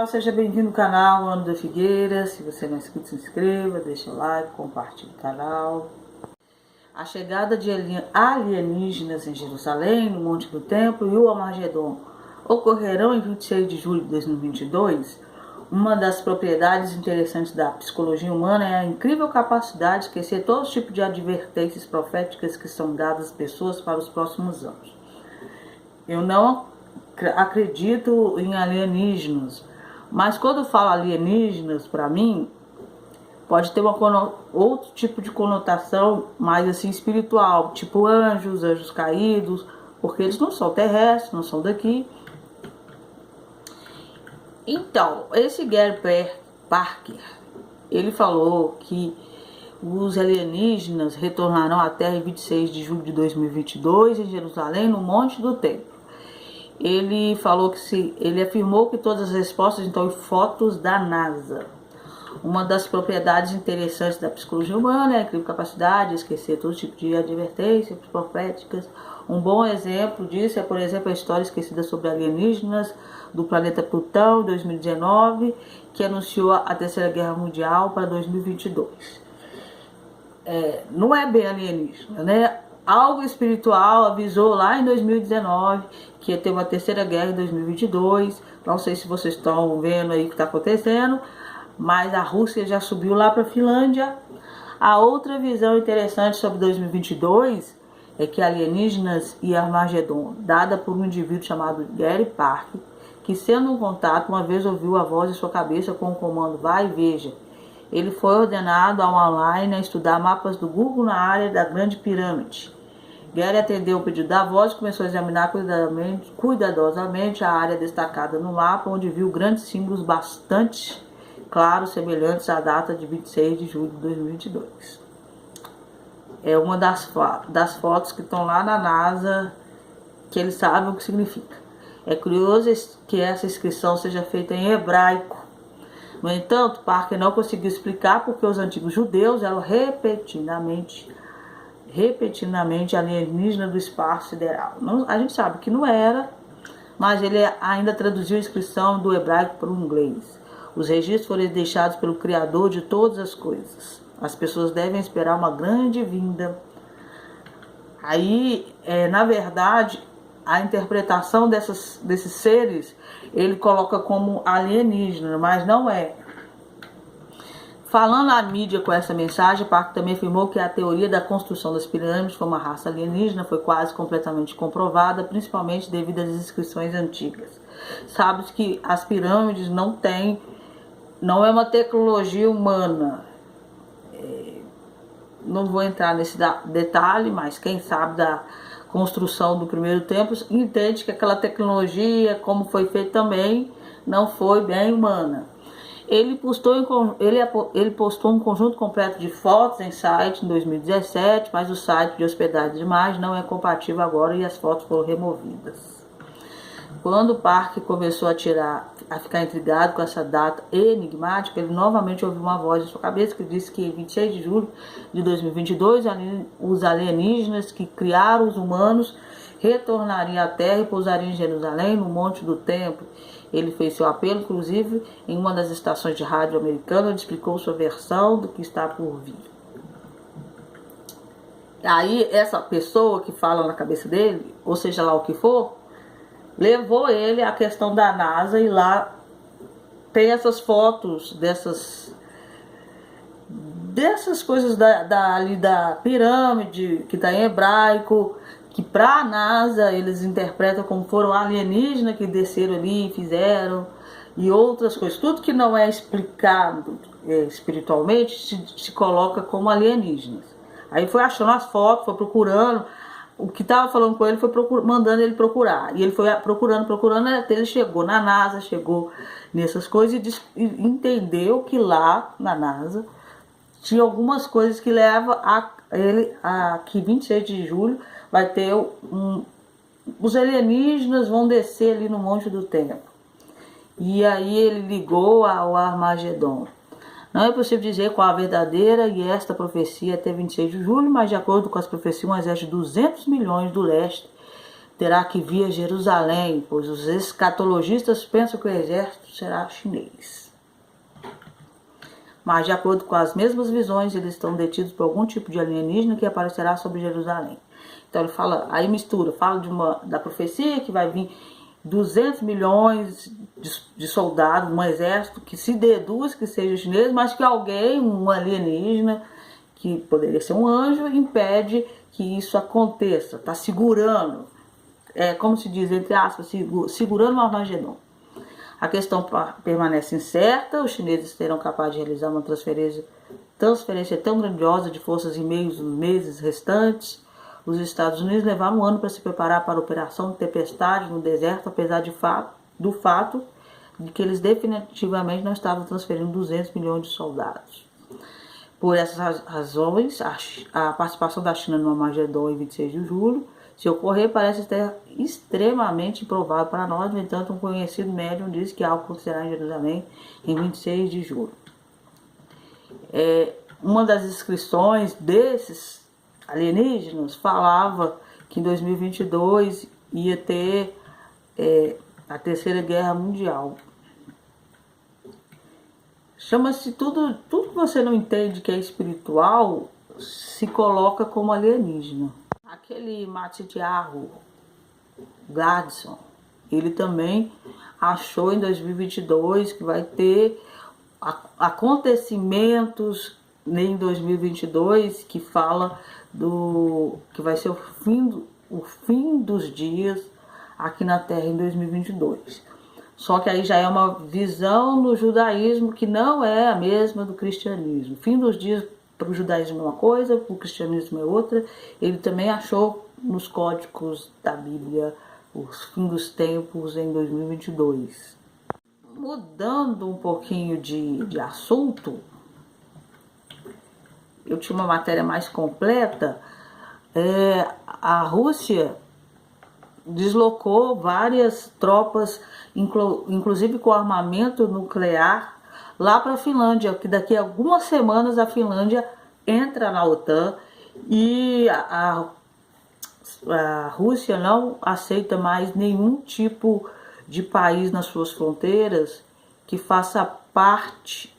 Seja bem-vindo ao canal Ana da Figueira. Se você não é inscrito, se inscreva, deixa o like, compartilhe o canal. A chegada de alienígenas em Jerusalém, no Monte do Templo e o Armagedon ocorrerão em 26 de julho de 2022. Uma das propriedades interessantes da psicologia humana é a incrível capacidade de esquecer todo tipo de advertências proféticas que são dadas às pessoas para os próximos anos. Eu não acredito em alienígenas, mas quando eu falo alienígenas, para mim, pode ter outro tipo de conotação mais assim espiritual, tipo anjos caídos, porque eles não são terrestres, não são daqui. Então, esse Gary Parker, ele falou que os alienígenas retornarão à Terra em 26 de julho de 2022 em Jerusalém, no Monte do Templo. Ele falou que ele afirmou que todas as respostas estão em fotos da NASA. Uma das propriedades interessantes da psicologia humana é a incrível capacidade de esquecer todo tipo de advertências proféticas. Um bom exemplo disso é, por exemplo, a história esquecida sobre alienígenas do planeta Plutão, em 2019, que anunciou a Terceira Guerra Mundial para 2022. Não é bem alienígena, né? Algo espiritual avisou lá em 2019 que ia ter uma terceira guerra em 2022. Não sei se vocês estão vendo aí o que está acontecendo, mas a Rússia já subiu lá para a Finlândia. A outra visão interessante sobre 2022 é que alienígenas e Armagedon, dada por um indivíduo chamado Gary Parker, que sendo um contato, uma vez ouviu a voz em sua cabeça com o comando "vai e veja". Ele foi ordenado ao online a estudar mapas do Google na área da Grande Pirâmide. Gary atendeu o pedido da voz e começou a examinar cuidadosamente a área destacada no mapa, onde viu grandes símbolos bastante claros, semelhantes à data de 26 de julho de 2022. É uma das fotos que estão lá na NASA, que eles sabem o que significa. É curioso que essa inscrição seja feita em hebraico. No entanto, Parker não conseguiu explicar porque os antigos judeus eram repetidamente alienígenas do espaço sideral. A gente sabe que não era, mas ele ainda traduziu a inscrição do hebraico para o inglês. Os registros foram deixados pelo Criador de todas as coisas. As pessoas devem esperar uma grande vinda. Aí, na verdade, a interpretação desses seres, ele coloca como alienígena, mas não é. Falando à mídia com essa mensagem, Parker também afirmou que a teoria da construção das pirâmides como uma raça alienígena foi quase completamente comprovada, principalmente devido às inscrições antigas. Sabe que as pirâmides não é uma tecnologia humana. Não vou entrar nesse detalhe, mas quem sabe da construção do primeiro templo entende que aquela tecnologia, como foi feita também, não foi bem humana. Ele postou um conjunto completo de fotos em site em 2017, mas o site de hospedagem de imagens não é compatível agora e as fotos foram removidas. Quando o Parker começou a ficar intrigado com essa data enigmática, ele novamente ouviu uma voz em sua cabeça que disse que em 26 de julho de 2022, os alienígenas que criaram os humanos retornariam à Terra e pousariam em Jerusalém, no Monte do Templo. Ele fez seu apelo, inclusive, em uma das estações de rádio americana, onde explicou sua versão do que está por vir. Aí, essa pessoa que fala na cabeça dele, ou seja lá o que for, levou ele à questão da NASA e lá tem essas fotos dessas coisas ali da pirâmide, que está em hebraico, que para a NASA eles interpretam como foram alienígenas que desceram ali e fizeram, e outras coisas. Tudo que não é explicado espiritualmente se coloca como alienígenas. Aí foi achando as fotos, foi procurando. O que estava falando com ele foi mandando ele procurar. E ele foi procurando, até ele chegou na NASA, chegou nessas coisas e entendeu que lá na NASA tinha algumas coisas que levam que 26 de julho vai ter os alienígenas vão descer ali no Monte do Templo. E aí ele ligou ao Armagedon. Não é possível dizer qual a verdadeira e esta profecia até 26 de julho, mas de acordo com as profecias, um exército de 200 milhões do leste terá que vir a Jerusalém, pois os escatologistas pensam que o exército será chinês. Mas de acordo com as mesmas visões, eles estão detidos por algum tipo de alienígena que aparecerá sobre Jerusalém. Então ele fala, aí mistura, fala da profecia que vai vir 200 milhões de soldados, um exército que se deduz que seja chinês, mas que alguém, um alienígena, que poderia ser um anjo, impede que isso aconteça, está segurando, como se diz, entre aspas, segurando o Armagedon. A questão permanece incerta, os chineses serão capazes de realizar uma transferência tão grandiosa de forças em meio aos meses restantes. Os Estados Unidos levaram um ano para se preparar para a operação de tempestade no deserto, apesar do fato de que eles definitivamente não estavam transferindo 200 milhões de soldados. Por essas razões, a participação da China no Armagedon em 26 de julho, se ocorrer, parece ter extremamente improvável para nós. No entanto, um conhecido médium diz que algo acontecerá em Jerusalém em 26 de julho. Uma das inscrições desses alienígenas falava que em 2022 ia ter a Terceira Guerra Mundial. Chama-se tudo que você não entende que é espiritual, se coloca como alienígena. Aquele Matityahu Gladson, ele também achou em 2022 que vai ter acontecimentos em 2022 que fala que vai ser o fim dos dias aqui na Terra em 2022. Só que aí já é uma visão do judaísmo que não é a mesma do cristianismo. O fim dos dias para o judaísmo é uma coisa, para o cristianismo é outra. Ele também achou nos códigos da Bíblia os fins dos tempos em 2022. Mudando um pouquinho de assunto, eu tinha uma matéria mais completa. A Rússia deslocou várias tropas, inclusive com armamento nuclear, lá para a Finlândia, que daqui a algumas semanas a Finlândia entra na OTAN e a Rússia não aceita mais nenhum tipo de país nas suas fronteiras que faça parte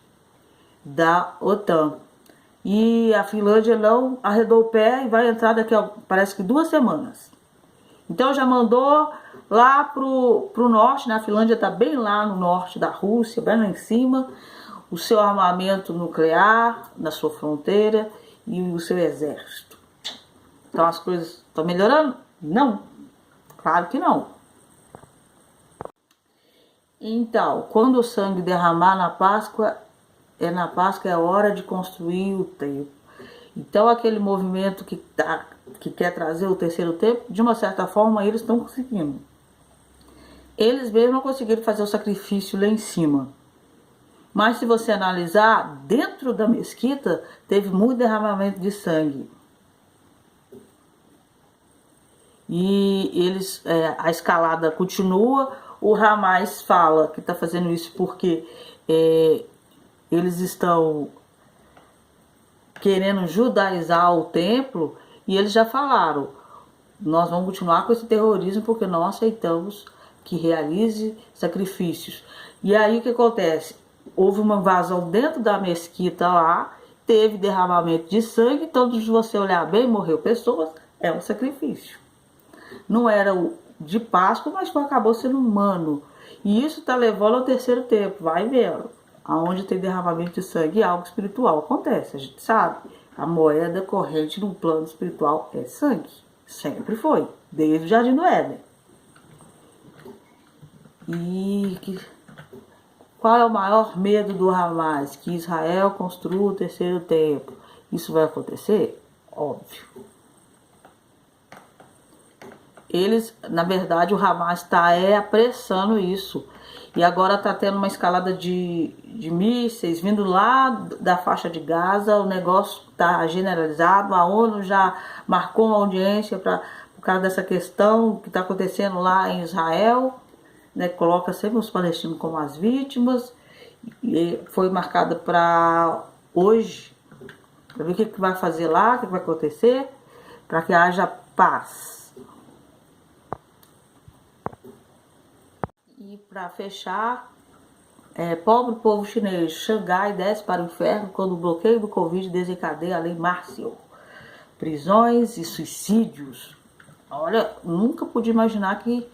da OTAN. E a Finlândia não arredou o pé e vai entrar daqui a, parece que 2 semanas. Então já mandou lá pro norte, né? A Finlândia está bem lá no norte da Rússia, bem lá em cima, o seu armamento nuclear na sua fronteira e o seu exército. Então as coisas estão melhorando? Não, claro que não. Então, quando o sangue derramar na Páscoa é a hora de construir o templo. Então aquele movimento que quer trazer o terceiro templo, de uma certa forma eles estão conseguindo. Eles mesmos não conseguiram fazer o sacrifício lá em cima. Mas se você analisar, dentro da mesquita teve muito derramamento de sangue. E a escalada continua. O Hamas fala que está fazendo isso porque eles estão querendo judaizar o templo, e eles já falaram, nós vamos continuar com esse terrorismo porque não aceitamos que realize sacrifícios. E aí o que acontece? Houve uma invasão dentro da mesquita lá, teve derramamento de sangue, então se você olhar bem, morreu pessoas, é um sacrifício. Não era o de Páscoa, mas acabou sendo humano. E isso está levando ao terceiro tempo, vai vendo. Aonde tem derramamento de sangue, algo espiritual acontece, a gente sabe. A moeda corrente no plano espiritual é sangue. Sempre foi, desde o Jardim do Éden. E qual é o maior medo do Hamas? Que Israel construa o terceiro templo. Isso vai acontecer? Óbvio. Eles, na verdade, o Hamas está apressando isso. E agora está tendo uma escalada de mísseis vindo lá da faixa de Gaza. O negócio está generalizado. A ONU já marcou uma audiência por causa dessa questão que está acontecendo lá em Israel. Né, coloca sempre os palestinos como as vítimas. E foi marcada para hoje, para ver o que vai fazer lá, o que vai acontecer, para que haja paz. E para fechar, pobre povo chinês, Xangai desce para o inferno quando o bloqueio do Covid desencadeia a lei marcial. Prisões e suicídios. Olha, nunca pude imaginar que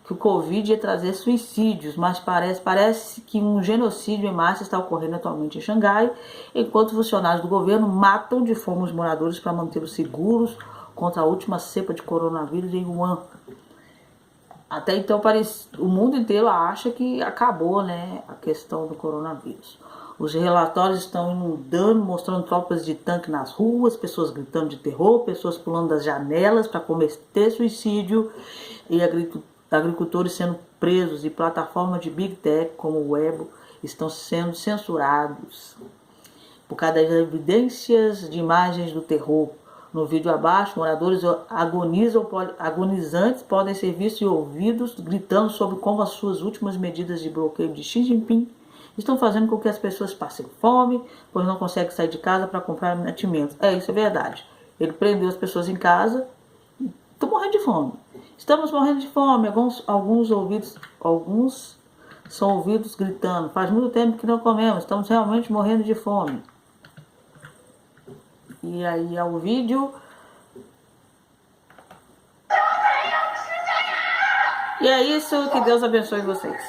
o Covid ia trazer suicídios, mas parece que um genocídio em massa está ocorrendo atualmente em Xangai, enquanto funcionários do governo matam de fome os moradores para mantê-los seguros contra a última cepa de coronavírus em Wuhan. Até então o mundo inteiro acha que acabou, né, a questão do coronavírus. Os relatórios estão inundando, mostrando tropas de tanque nas ruas, pessoas gritando de terror, pessoas pulando das janelas para cometer suicídio e agricultores sendo presos e plataformas de Big Tech como o Weibo estão sendo censurados por causa das evidências de imagens do terror. No vídeo abaixo, moradores agonizantes podem ser vistos e ouvidos gritando sobre como as suas últimas medidas de bloqueio de Xi Jinping estão fazendo com que as pessoas passem fome, pois não conseguem sair de casa para comprar mantimentos. Isso é verdade. Ele prendeu as pessoas em casa e estão morrendo de fome. Estamos morrendo de fome. Alguns são ouvidos gritando: faz muito tempo que não comemos, estamos realmente morrendo de fome. E aí é o vídeo. E é isso, que Deus abençoe vocês.